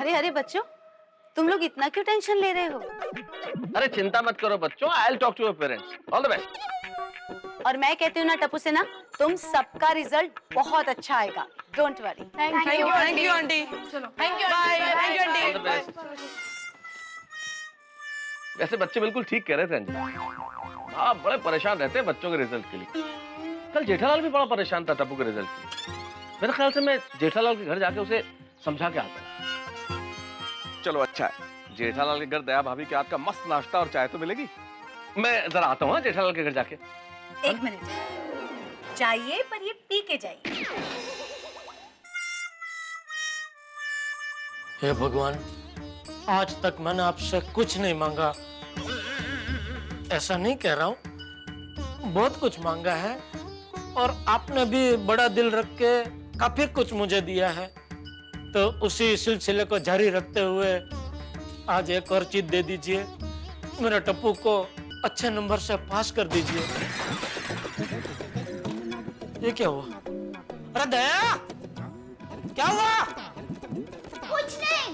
अरे अरे बच्चों, तुम लोग इतना क्यों टेंशन ले रहे हो? अरे चिंता मत करो बच्चों, I will talk to your parents. All the best. और मैं कहती हूँ ना टप्पू से ना, तुम सबका रिजल्ट बहुत अच्छा आएगा। Don't worry. Thank you aunty. चलो thank you bye. Thank you all the aunty. Best. वैसे बच्चे बिल्कुल ठीक कह रहे थे अंजलि। आप बड़े परेशान रहते हैं बच्चों के रिजल्ट के लिए। कल जेठालाल भी बड़ा परेशान था टप्पू के रिजल्ट के लिए। मेरे ख्याल से मैं जेठालाल के घर जाके उसे समझा के आता हूँ। चलो अच्छा है, जेठालाल के घर दया भाभी के हाथ का मस्त नाश्ता और चाय तो मिलेगी। मैं जरा आता हूँ जेठालाल के घर जाके। एक मिनट चाहिए, पर ये पी के जाइए। हे भगवान, आज तक मैंने आपसे कुछ नहीं मांगा। ऐसा नहीं कह रहा हूँ, बहुत कुछ मांगा है और आपने भी बड़ा दिल रख के काफी कुछ मुझे दिया है। तो उसी सिलसिले को जारी रखते हुए आज एक और चीज दे दीजिए। मेरे टप्पू को अच्छे नंबर से पास कर दीजिए। ये क्या हुआ? अरे दया, क्या हुआ? कुछ नहीं,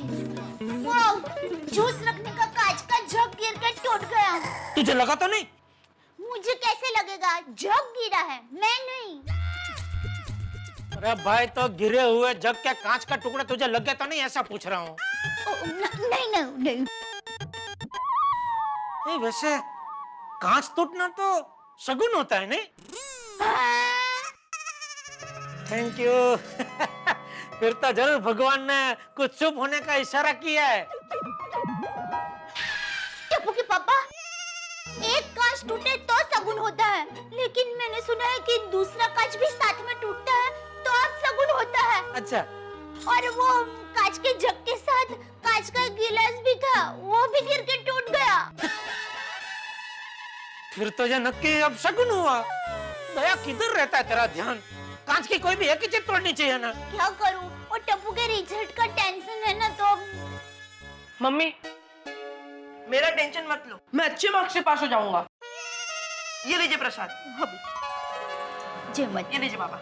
वो जूस रखने का कांच का जग गिर के टूट गया। तुझे लगा तो नहीं? मुझे कैसे लगेगा? जग गिरा है, मैं नहीं। अरे भाई, तो गिरे हुए जग के कांच का टुकड़ा तुझे लग गया तो नहीं, ऐसा पूछ रहा हूँ। नहीं नहीं नहीं। नहीं, वैसे कांच टूटना तो शगुन होता है नहीं? Thank you. फिर तो जरूर भगवान ने कुछ शुभ होने का इशारा किया है। टप्पू के पापा, एक कांच टूटे तो सगुन होता है, लेकिन मैंने सुना है कि दूसरा कांच भी साथ में टूटता है तो अब सगुन होता है। अच्छा। और वो कांच के जग के साथ कांच का गिलास भी था, वो भी गिर के टूट गया। फिर तो ये नक्की अब शगुन हुआ। दया, किधर रहता है तेरा ध्यान? कांच की कोई भी एक ही चीज तोड़नी चाहिए ना। क्या करूं, वो टप्पू के रिजल्ट का टेंशन है ना, तो मम्मी, मेरा टेंशन मत लो, मैं अच्छे मार्क्स से पास हो जाऊंगा। ये लीजिए प्रसाद। जय मत। ये लीजिए पापा।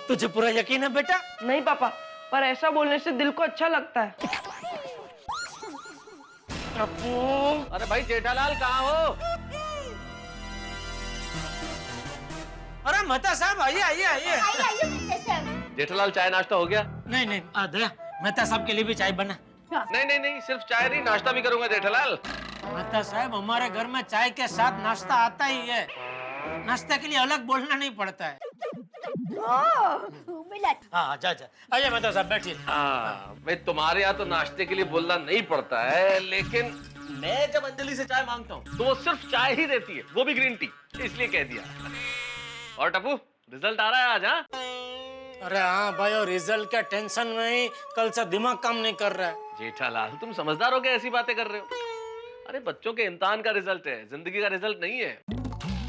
तुझे पूरा यकीन है बेटा? नहीं पापा, पर ऐसा बोलने से दिल को अच्छा लगता है। टप्पू, अरे भाई जेठालाल कहाँ हो? अरे मेहता साहब, आइए आइए आइए। आइए मेहता साहब। जेठालाल चाय नाश्ता हो गया? नहीं नहीं, दया, मेहता साहब के लिए भी चाय बना। नहीं नहीं नहीं, सिर्फ चाय नहीं, नाश्ता भी करूंगा जेठालाल। मेहता साहब, हमारे घर में चाय के साथ नाश्ता आता ही है। नाश्ते के लिए अलग बोलना नहीं पड़ता है। हाँ, जा जा, आइए मेहता साहब, बैठिए। हाँ, भाई तुम्हारे यहाँ तो नाश्ते के लिए बोलना नहीं पड़ता है, लेकिन मैं जब अंजलि से चाय मांगता हूँ तो वो सिर्फ चाय ही देती है, वो भी ग्रीन टी, इसलिए कह दिया। और टप्पू, रिजल्ट आ रहा है आज? हाँ अरे हाँ भाई, और रिजल्ट के टेंशन में ही कल से दिमाग काम नहीं कर रहा है। जेठालाल, तुम समझदार हो क्या ऐसी बातें कर रहे हो? अरे बच्चों के इम्तिहान का रिजल्ट है, जिंदगी का रिजल्ट नहीं है।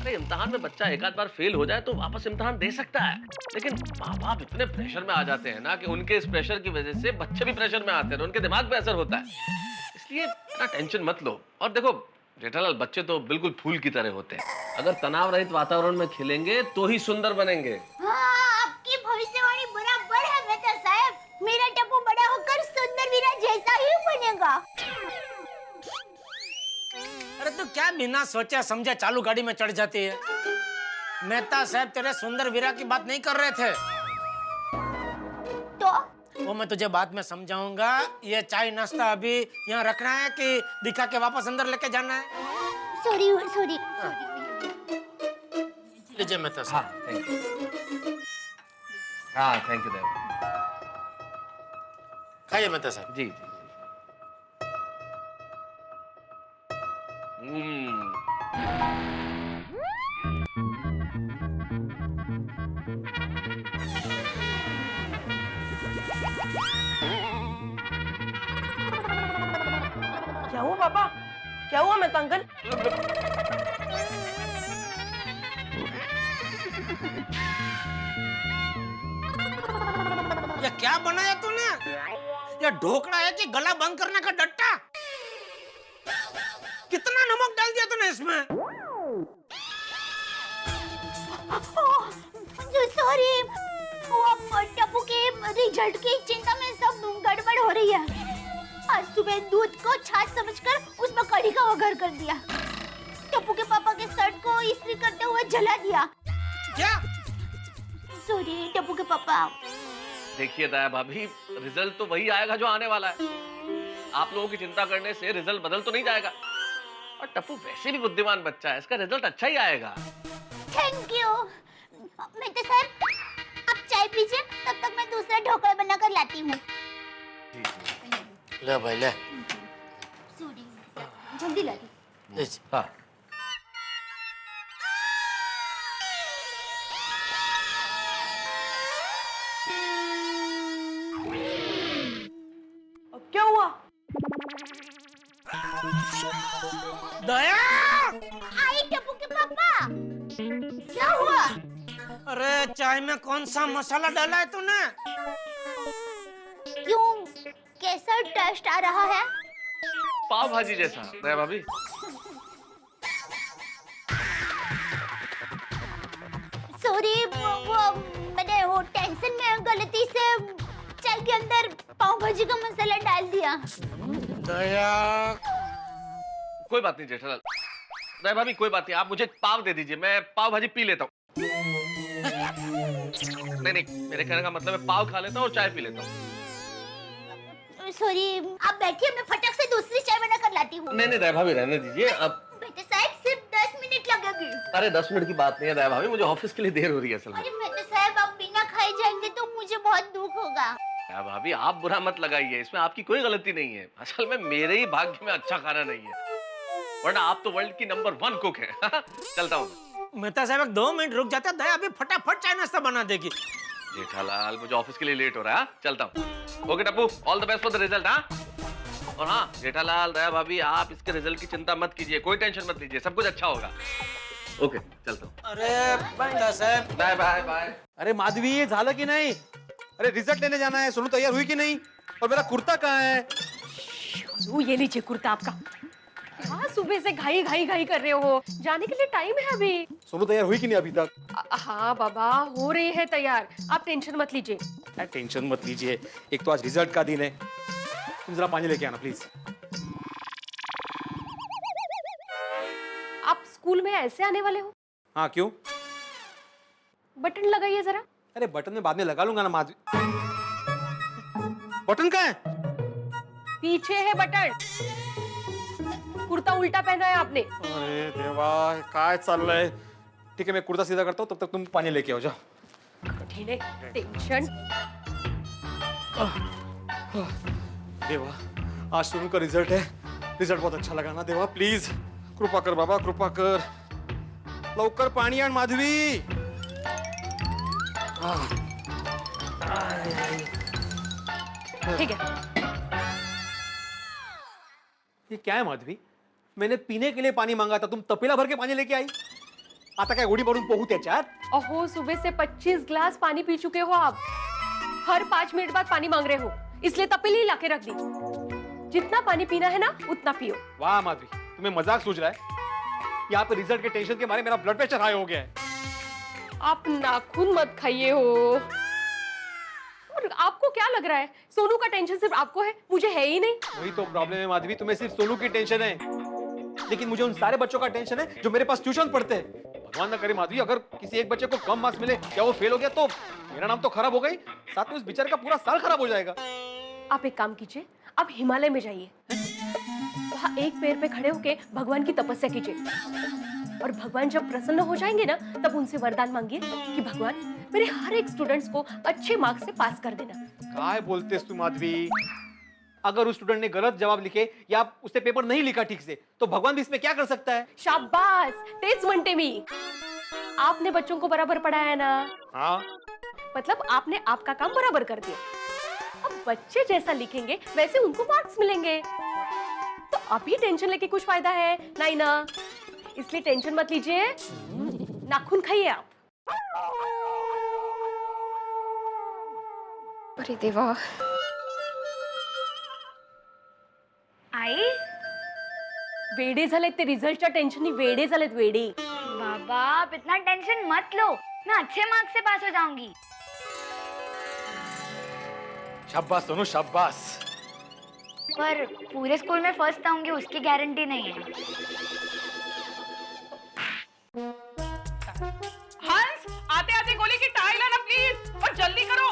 अरे इम्तिहान में बच्चा एक आध बार फेल हो जाए तो वापस इम्तिहान दे सकता है, लेकिन माँ बाप इतने प्रेशर में आ जाते हैं ना कि उनके इस प्रेशर की वजह से बच्चे भी प्रेशर में आते हैं, उनके दिमाग पे असर होता है। इसलिए इतना टेंशन मत लो। और देखो जेठालाल, बच्चे तो बिल्कुल फूल की तरह होते हैं, अगर तनाव रहित वातावरण में खेलेंगे तो ही सुंदर बनेंगे। हाँ, आपकी भविष्यवाणी बराबर है मेहता साहब। मेरा टप्पू बड़ा होकर सुंदर वीरा जैसा ही बनेगा। अरे तू क्या बिना सोचे समझे चालू गाड़ी में चढ़ जाती है? मेहता साहब तेरे सुंदर वीरा की बात नहीं कर रहे थे। तो वो मैं तुझे बाद में समझाऊंगा। ये चाय नाश्ता अभी यहाँ रखना है कि दिखा के वापस अंदर लेके जाना है? Sorry sorry. लीजिए मेहता हाँ साहब। Thank you. हाँ थैंक यू देव। खाइए मेहता साहब। जी जी जी। क्या हुआ पापा? क्या हुआ मेहता अंकल? ये क्या बनाया तूने? ये ढोकला है कि गला बंद करने का डट्टा? कितना नमक डाल दिया तूने इसमें? सॉरी, वो टप्पू के रिजल्ट की चिंता में सब गड़बड़ हो रही है। आज सुबह दूध को छाछ समझकर उसमें कढ़ी का वघार कर दिया। टप्पू के पापा के शर्ट को इस्त्री करते हुए जला दिया। क्या? सॉरी टप्पू के पापा। देखिए दया भाभी, रिजल्ट तो वही आएगा जो आने वाला है। आप लोगों की चिंता करने से रिजल्ट बदल तो नहीं जाएगा। और टप्पू वैसे भी बुद्धिमान बच्चा है, इसका रिजल्ट अच्छा ही आएगा। Thank you. मेहता साहब, आप चाय पीजिए, तब तक मैं दूसरा ढोकला बनाकर लाती हूँ। ले भाई ले। सॉरी, जल्दी ला दी। हाँ। अब क्या हुआ? दया! आई टप्पू के पापा, क्या हुआ? अरे चाय में कौन सा मसाला डाला है तूने? क्यों, कैसा टेस्ट आ रहा है? पाव भाजी जैसा दया भाभी। सॉरी, वो मैंने वो टेंशन में गलती से चाय के अंदर पाव भाजी का मसाला डाल दिया। दया! कोई बात नहीं जेठालाल। दया भाभी कोई बात नहीं, आप मुझे पाव दे दीजिए, मैं पाव भाजी पी लेता हूँ। नहीं, मेरे कहने का मतलब है पाव खा लेता हूँ और चाय पी लेता हूँ। सॉरी, आप बैठिए, मैं फटक से दूसरी चाय बना कर लाती हूँ। नहीं दया भाभी रहने दीजिए अब। बेटे साहब, सिर्फ 10 मिनट लगेगी। अरे 10 मिनट की बात नहीं है दया भाभी, मुझे ऑफिस के लिए देर हो रही है असल में। अरे बेटे साहब, आप बिना खाए जाएंगे तो मुझे बहुत दुख होगा। दया भाभी आप बुरा मत लगाइए, इसमें आपकी कोई गलती नहीं है। असल में मेरे ही भाग्य में अच्छा खाना नहीं है, वरना आप तो वर्ल्ड की नंबर 1 कुक है। चलता हूँ। मेहता साहब 2 मिनट रुक जाते, दया अभी फटाफट चाय नाश्ता बना देगी। जेठालाल मुझे ऑफिस के लिए लेट हो रहा है, चलता हूँ। Okay Tappu, all the best for the result. हाँ, और हाँ जेठालाल, दया भाभी आप इसके रिजल्ट की चिंता मत कीजिए, कोई टेंशन मत लीजिए, सब कुछ अच्छा होगा। ओके चलता हूँ। अरे मेहता साहब, बाय बाय बाय। अरे माधवी, ये झालं की नहीं? अरे रिजल्ट लेने जाना है। सोनू तैयार हुई कि नहीं? और मेरा कुर्ता कहाँ है? ये लीजिए कुर्ता आपका। हाँ, सुबह से घाई घाई घाई कर रहे हो, जाने के लिए टाइम है अभी। सोनू तैयार हुई कि नहीं अभी तक? हाँ बाबा, हो रही है तैयार, आप टेंशन मत लीजिए। अरे टेंशन मत लीजिए, एक तो आज रिजल्ट का दिन है। तुम जरा पानी लेके आना प्लीज। आप स्कूल में ऐसे आने वाले हो? हाँ क्यों? बटन लगाइए जरा। अरे बटन में बाद में लगा लूंगा ना माधवी। बटन कहाँ है? पीछे है बटन। कुर्ता उल्टा पहना है आपने। अरे देवा, काय चाललंय? ठीक है, मैं कुर्ता सीधा करता हूँ, तब तक तुम पानी लेके आओ, जाओ। कठिन है, टेंशन। देवा, आज सोनू का रिजल्ट है। रिजल्ट बहुत अच्छा लगा ना देवा, प्लीज कृपा कर बाबा, कृपा कर। लवकर पाणी आण माधवी। ठीक है। ये क्या है माधवी? मैंने पीने के लिए पानी मांगा था, तुम तपेला भर के पानी लेके आई। आता काय गोडी भरून पोहू त्याच्यात? अहो, सुबह से 25 ग्लास पानी पी चुके हो आप। हर 5 मिनट बाद पानी मांग रहे हो, इसलिए तपेली ला के रख दी। जितना पानी पीना है ना, उतना पियो। वाह माधवी, तुम्हें मजाक सूझ रहा है? यहाँ पे रिजल्ट के टेंशन के मारे मेरा ब्लड प्रेशर हाई हो गया है। आप नाखून मत खाइए हो। और आपको क्या लग रहा है, सोनू का टेंशन सिर्फ आपको है, मुझे है ही नहीं। वही तो प्रॉब्लम है माधवी, तुम्हें सिर्फ सोनू की टेंशन है, लेकिन मुझे उन सारे बच्चों का टेंशन है जो मेरे पास ट्यूशन पढ़ते हैं। भगवान ना करे माधवी, अगर किसी एक बच्चे को कम मार्क्स मिले या वो फेल हो गया तो मेरा नाम तो खराब हो गई, साथ में उस बेचारे का पूरा साल खराब हो जाएगा। आप एक काम कीजिए, आप हिमालय में जाइए, वहां एक पैर पे खड़े होके भगवान की तपस्या कीजिए, और भगवान जब प्रसन्न हो जाएंगे ना, तब उनसे वरदान मांगिए कि भगवान मेरे हर एक स्टूडेंट्स को अच्छे मार्क्स से पास कर देना। काय बोलतेस तू माधवी? अगर उस स्टूडेंट ने गलत जवाब लिखे या उसने पेपर नहीं लिखा ठीक से, तो भगवान भी इसमें क्या कर सकता है? शाबाश, तेच म्हणते मी। आपने बच्चों को बराबर पढ़ाया ना, हाँ, मतलब आपने आपका काम बराबर कर दिया। अब बच्चे जैसा लिखेंगे वैसे उनको मार्क्स मिलेंगे, तो अभी टेंशन लेके कुछ फायदा है नहीं ना, इसलिए टेंशन मत लीजिए, नाखून खाइए आप। अरे देवा। आई, वेडे झालेत ते रिझल्टच्या टेन्शननी, वेडे झालेत वेडे। बाबा आप इतना टेंशन मत लो, मैं अच्छे मार्क्स से पास हो जाऊंगी। शाबाश सोनू, शाबाश। पर पूरे स्कूल में फर्स्ट आऊंगी उसकी गारंटी नहीं है। हंस, आते आते गोली की टाई लाना प्लीज, और जल्दी करो,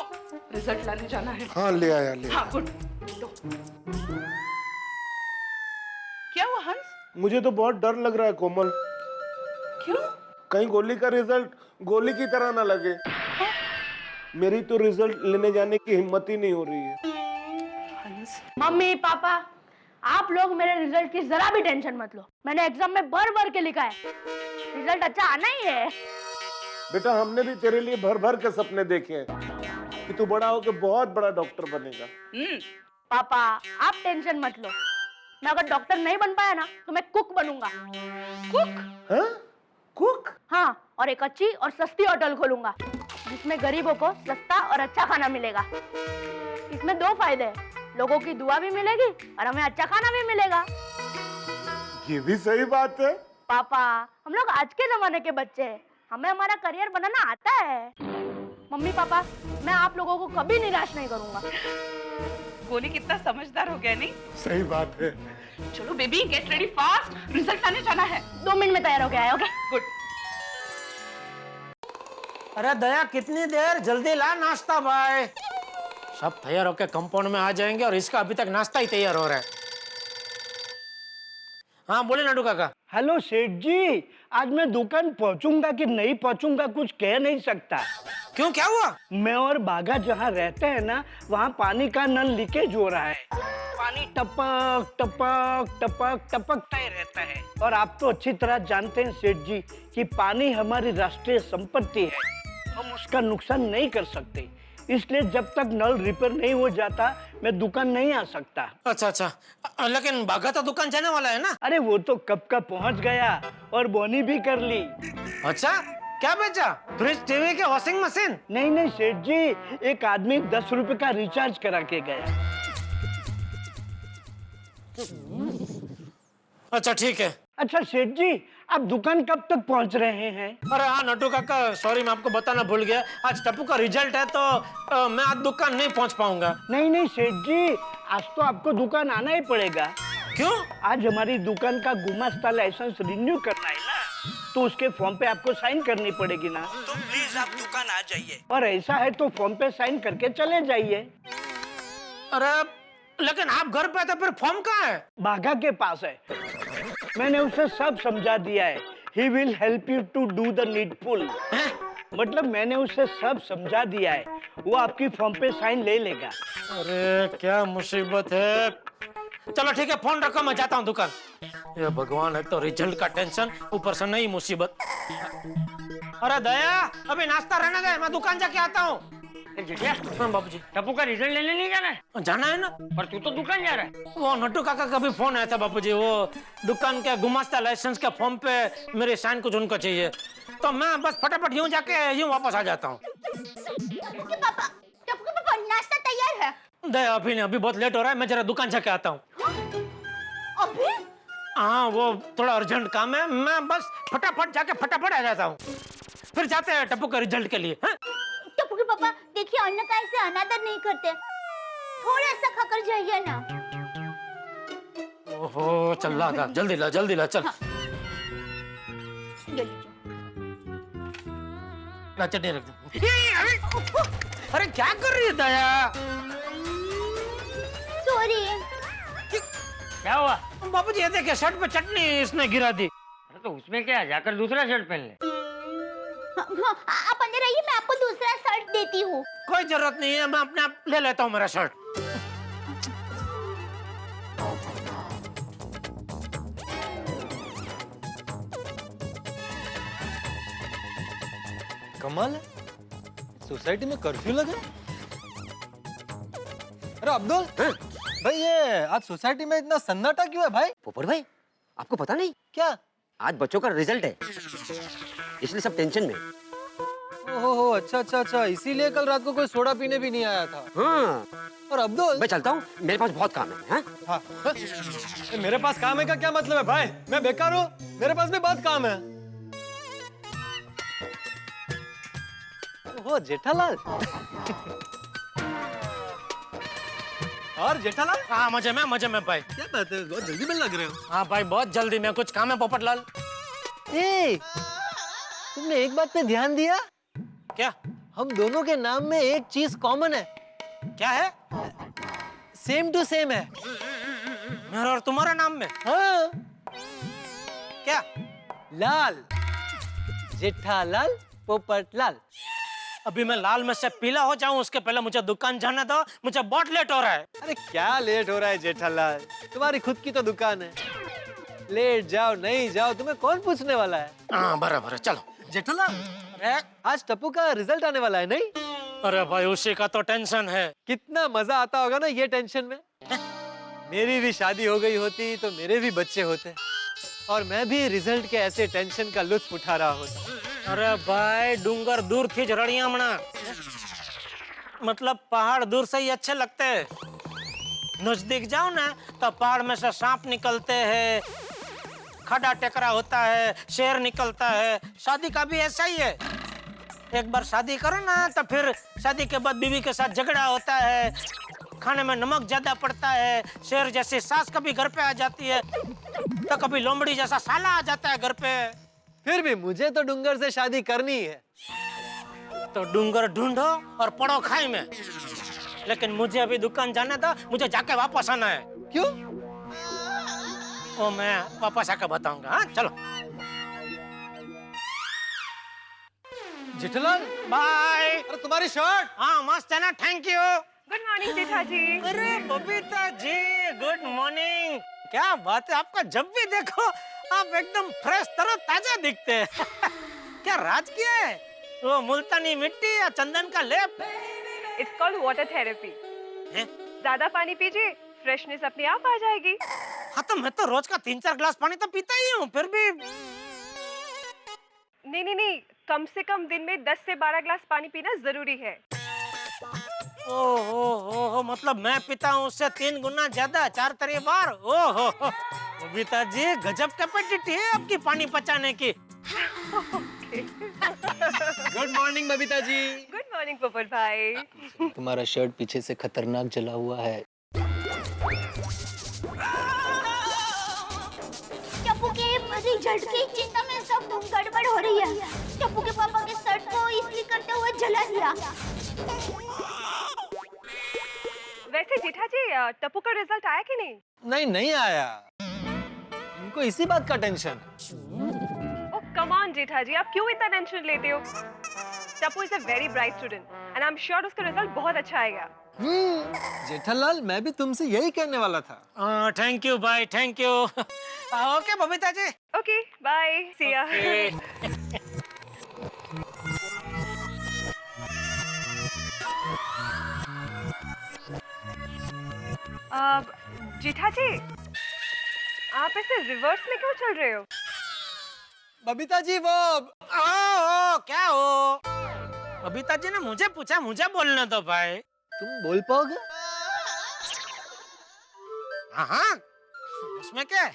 रिजल्ट लाने जाना है। हाँ ले आया ले आया। हाँ गुड। क्या हुआ हंस? मुझे तो बहुत डर लग रहा है कोमल, क्यों? कहीं गोली का रिजल्ट गोली की तरह ना लगे। मेरी तो रिजल्ट लेने जाने की हिम्मत ही नहीं हो रही है। हंस, मम्मी पापा, आप लोग मेरे रिजल्ट की जरा भी टेंशन मत लो। मैंने एग्जाम में भर भर के लिखा है, रिजल्ट अच्छा आना ही है। बेटा हमने भी तेरे लिए भर भर के सपने देखे हैं कि तू बड़ा होकर बहुत बड़ा डॉक्टर बनेगा। पापा आप टेंशन मत लो, मैं अगर डॉक्टर नहीं बन पाया ना तो मैं कुक बनूंगा। कुक? हाँ? कुक? हाँ, और एक अच्छी और सस्ती होटल खोलूंगा जिसमें गरीबों को सस्ता और अच्छा खाना मिलेगा। इसमें दो फायदे हैं, लोगों की दुआ भी मिलेगी और हमें अच्छा खाना भी मिलेगा। ये भी सही बात है। पापा हम लोग आज के जमाने के बच्चे हैं, हमें हमारा करियर बनाना आता है। मम्मी पापा मैं आप लोगों को कभी निराश नहीं करूंगा। गोली कितना समझदार हो गया नहीं? सही बात है। चलो baby get ready fast, result लाने जाना है। 2 मिनट में तैयार हो गया है। Okay good. अरे दया कितनी देर, जल्दी ला नाश्ता भाई। सब तैयार होके कंपाउंड में आ जाएंगे और इसका अभी तक नाश्ता ही तैयार हो रहा है। हाँ बोले नाडू काका। हेलो सेठ जी, आज मैं दुकान पहुंचूंगा कि नहीं पहुंचूंगा कुछ कह नहीं सकता। क्यों क्या हुआ? मैं और बागा जहाँ रहते हैं ना, वहाँ पानी का नल लीकेज हो रहा है। पानी टपक टपक टपक टपकता ही रहता है। और आप तो अच्छी तरह जानते हैं सेठ जी कि पानी हमारी राष्ट्रीय संपत्ति है, हम उसका नुकसान नहीं कर सकते। इसलिए जब तक नल रिपेयर नहीं हो जाता मैं दुकान नहीं आ सकता। अच्छा अच्छा, लेकिन बागा तो दुकान जाने वाला है ना? अरे वो तो कब का पहुंच गया और बोनी भी कर ली। अच्छा क्या बेचा? फ्रिज, टीवी के वॉशिंग मशीन? नहीं नहीं सेठ जी, एक आदमी 10 रुपए का रिचार्ज करा के गया। अच्छा ठीक है। अच्छा सेठ जी, आप दुकान कब तक पहुंच रहे हैं? अरे हाँ नट्टू काका, सॉरी मैं आपको बताना भूल गया, आज टप्पू का रिजल्ट है तो मैं आज दुकान नहीं पहुंच पाऊंगा। नहीं नहीं सेठ जी, आज तो आपको दुकान आना ही पड़ेगा। क्यों? आज हमारी दुकान का गुमास्ता लाइसेंस रिन्यू करना है ना, तो उसके फॉर्म पे आपको साइन करनी पड़ेगी ना। तो प्लीज आप दुकान आ जाइए। और ऐसा है तो फॉर्म पे साइन करके चले जाइए। अरे लेकिन आप घर पे थे, फिर फॉर्म कहाँ है? बाघा के पास है, मैंने उसे सब समझा दिया है। He will help you to do the needful। मतलब मैंने उसे सब समझा दिया है, वो आपकी फॉर्म पे साइन ले लेगा। अरे क्या मुसीबत है। चलो ठीक है, फोन रखो, मैं जाता हूँ दुकान। ये भगवान, एक तो रिजल्ट का टेंशन, ऊपर से नई मुसीबत। अरे दया, अभी नाश्ता रहने दे, मैं दुकान जाके आता हूँ। हाँ बाबूजी। टप्पू का रिजल्ट लेने नहीं जाना है? जाना है ना। पर तू तो दुकान जा रहा है। वो नट्टू काका का भी फोन आया था बाबूजी, वो दुकान के गुमास्ता लाइसेंस के फॉर्म पे मेरे साइन कुछ उनको चाहिए, तो मैं बस फटाफट यूं जाके यूं वापस आ जाता हूँ। टप्पू पापा नाश्ता तैयार है। दया अभी नहीं, अभी बहुत लेट हो रहा है, मैं जरा दुकान जाके आता हूँ। अभी? हाँ वो थोड़ा अर्जेंट काम है, मैं बस फटाफट जाके फटाफट आ जाता हूँ, फिर जाते हैं टप्पू के रिजल्ट के लिए। टप्पू के पापा देखिए, अन्न का ऐसे अनादर नहीं करते, थोड़ा सा खाकर जाइए ना। ओहो चल ला, जल्दी ला जल्दी ला, चल। ला चटनी रख दो। अरे क्या कर रही है दया? सॉरी। क्या हुआ? बाबूजी ये देखिए, शर्ट पे चटनी इसने गिरा दी। अरे तो उसमें क्या है, जाकर दूसरा शर्ट पहन ले। आप अंदर आइए, मैं आपको दूसरा शर्ट देती हूँ। कोई जरूरत नहीं है, मैं अपने आप ले लेता हूँ मेरा शर्ट। कमाल है, सोसाइटी में कर्फ्यू लगा। अरे अब्दुल भाई, ये आज सोसाइटी में इतना सन्नाटा क्यों है भाई? पोपट भाई, आपको पता नहीं क्या? आज बच्चों का रिजल्ट है, इसलिए सब टेंशन में। ओहो अच्छा अच्छा अच्छा, इसीलिए कल रात को कोई सोडा पीने भी नहीं आया था। हाँ। और अब्दुल, मैं चलता हूँ, मेरे पास बहुत काम है। हाँ? हाँ। मेरे पास काम है का क्या मतलब है भाई? मैं बेकार हूँ, मेरे पास भी बहुत काम है। ओहो जेठालाल। और जेठालाल हाँ मजे में भाई। क्या बात है, बहुत जल्दी मिलने लग रहे हो। हाँ भाई बहुत जल्दी, मैं कुछ काम है पोपटलाल। ए, तुमने एक बात पे ध्यान दिया? क्या? हम दोनों के नाम में एक चीज कॉमन है। क्या है? सेम टू सेम है। मेरा और तुम्हारा नाम में? हाँ, क्या? लाल, जेठालाल, पोपटलाल। अभी मैं लाल में से पीला हो जाऊं उसके पहले मुझे दुकान जाने दो, मुझे बहुत लेट हो रहा है। अरे क्या लेट हो रहा है जेठालाल, तुम्हारी खुद की तो दुकान है। लेट जाओ नहीं जाओ तुम्हें कौन पूछने वाला है। हाँ बराबर है, चलो। जेठालाल, अरे आज टप्पू का रिजल्ट आने वाला है नहीं? अरे भाई उसी का तो टेंशन है। कितना मजा आता होगा ना ये टेंशन में। मेरी भी शादी हो गई होती तो मेरे भी बच्चे होते और मैं भी रिजल्ट के ऐसे टेंशन का लुत्फ उठा रहा होता। अरे भाई डूंगर दूर थी जरड़ियां मना, मतलब पहाड़ दूर से ही अच्छे लगते हैं। नजदीक जाओ ना तो पहाड़ में से सांप निकलते हैं, खड़ा टेकरा होता है, शेर निकलता है। शादी का भी ऐसा ही है। एक बार शादी करो ना तो फिर शादी के बाद बीवी के साथ झगड़ा होता है, खाने में नमक ज्यादा पड़ता है, शेर जैसी सास कभी घर पे आ जाती है तो कभी लोमड़ी जैसा साला आ जाता है घर पे। फिर भी मुझे तो डूंगर से शादी करनी है। तो डूंगर ढूंढो और पड़ो खाई में, लेकिन मुझे अभी दुकान जाना था, मुझे जाके वापस आना है। क्यों? वो मैं वापस आके बताऊंगा। हाँ चलो जेठालाल, बाय। अरे तुम्हारी शर्ट। हाँ मस्त है ना, thank you. Good morning Jethaji. अरे बबीता जी गुड मॉर्निंग। क्या बात है, आपका जब भी देखो आप एकदम फ्रेश तरोताजा दिखते हैं। क्या राज किया है? वो मुल्तानी मिट्टी या चंदन का लेप? It's called water therapy. हैं? ज्यादा पानी पीजिए, फ्रेशनेस अपने आप आ जाएगी। हाँ तो मैं तो रोज का 3-4 गिलास पानी तो पीता ही हूँ, फिर भी। नहीं, कम से कम दिन में 10 से 12 गिलास पानी पीना जरूरी है। ओहो, मतलब मैं पीता हूँ उससे 3 गुना ज्यादा, 4 बार। ओहो बबीता जी गजब कैपेसिटी है आपकी पानी पचाने की। Good morning Babita ji. Good morning पोपट भाई। तुम्हारा शर्ट पीछे से खतरनाक जला हुआ है। टप्पू के रिजल्ट की चिंता में सब गड़बड़ हो रही है। टप्पू के पापा के शर्ट को इस्त्री करते हुए जला दिया। वैसे जेठाजी टप्पू का रिजल्ट आया कि नहीं? नहीं आया। उनको इसी बात का tension. Oh come on Jethaji, आप क्यों इतना टेंशन लेते हो? Tappu is a very bright student and I am sure उसका रिजल्ट बहुत अच्छा आएगा। जेठालाल, मैं भी तुमसे यही कहने वाला था। थैंक यू भाई, thank you. Okay Babita ji. Okay bye, see ya. Jethaji आप ऐसे रिवर्स में क्यों चल रहे हो? बबीता जी वो क्या हो? बबीता जी ने मुझे पूछा, मुझे बोलने दो भाई। तुम बोल पाओगे? हाँ उसमें क्या है?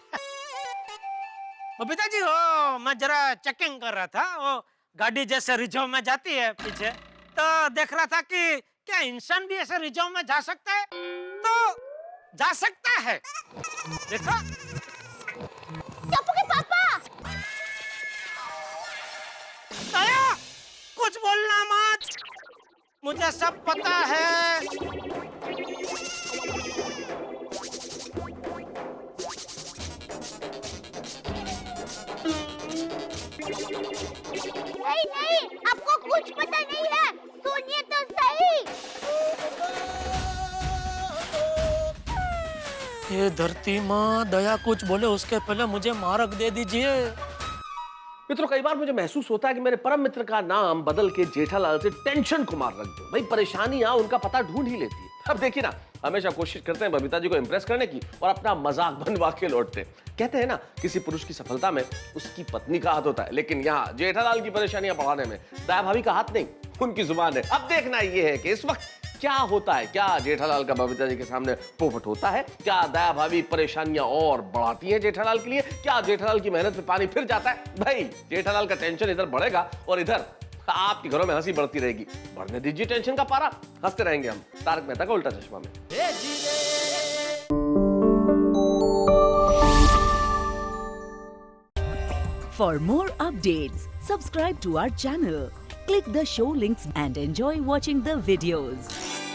बबीता जी वो मैं जरा चेकिंग कर रहा था, वो गाड़ी जैसे रिजर्व में जाती है पीछे, तो देख रहा था कि क्या इंसान भी ऐसे रिजर्व में जा सकता है? तो जा सकता है, देखो। टप्पू के पापा। दया, कुछ बोलना मत, मुझे सब पता है। नहीं, आपको कुछ पता नहीं है। सुनिए तो सही। ये धरती माँ दया कुछ बोले उसके पहले मुझे मारक दे दीजिए। मित्रों कई बार मुझे महसूस होता है कि मेरे परम मित्र का नाम बदल के जेठालाल से टेंशन कुमार रख दो। भाई परेशानियां उनका पता ढूंढ ही लेती है। अब देखिए ना, हमेशा कोशिश करते हैं बबीता जी को इंप्रेस करने की और अपना मजाक बनवा के लौटते। कहते हैं ना, किसी पुरुष की सफलता में उसकी पत्नी का हाथ होता है, लेकिन यहाँ जेठालाल की परेशानियां बढ़ाने में दया भाभी का हाथ नहीं, उनकी जुबान है। अब देखना ये है कि इस वक्त क्या होता है। क्या जेठालाल का बबीता जी के सामने पोपट होता है? क्या दया भाभी परेशानियां और बढ़ाती हैं जेठालाल के लिए? क्या जेठालाल की मेहनत में पानी फिर जाता है? भाई जेठालाल का टेंशन इधर बढ़ेगा और इधर आपके घरों में हंसी बढ़ती रहेगी। बढ़ने दीजिए टेंशन का पारा, हंसते रहेंगे हम तारक मेहता का उल्टा चश्मा में। For more updates, subscribe to our channel, click the show links and enjoy watching the videos.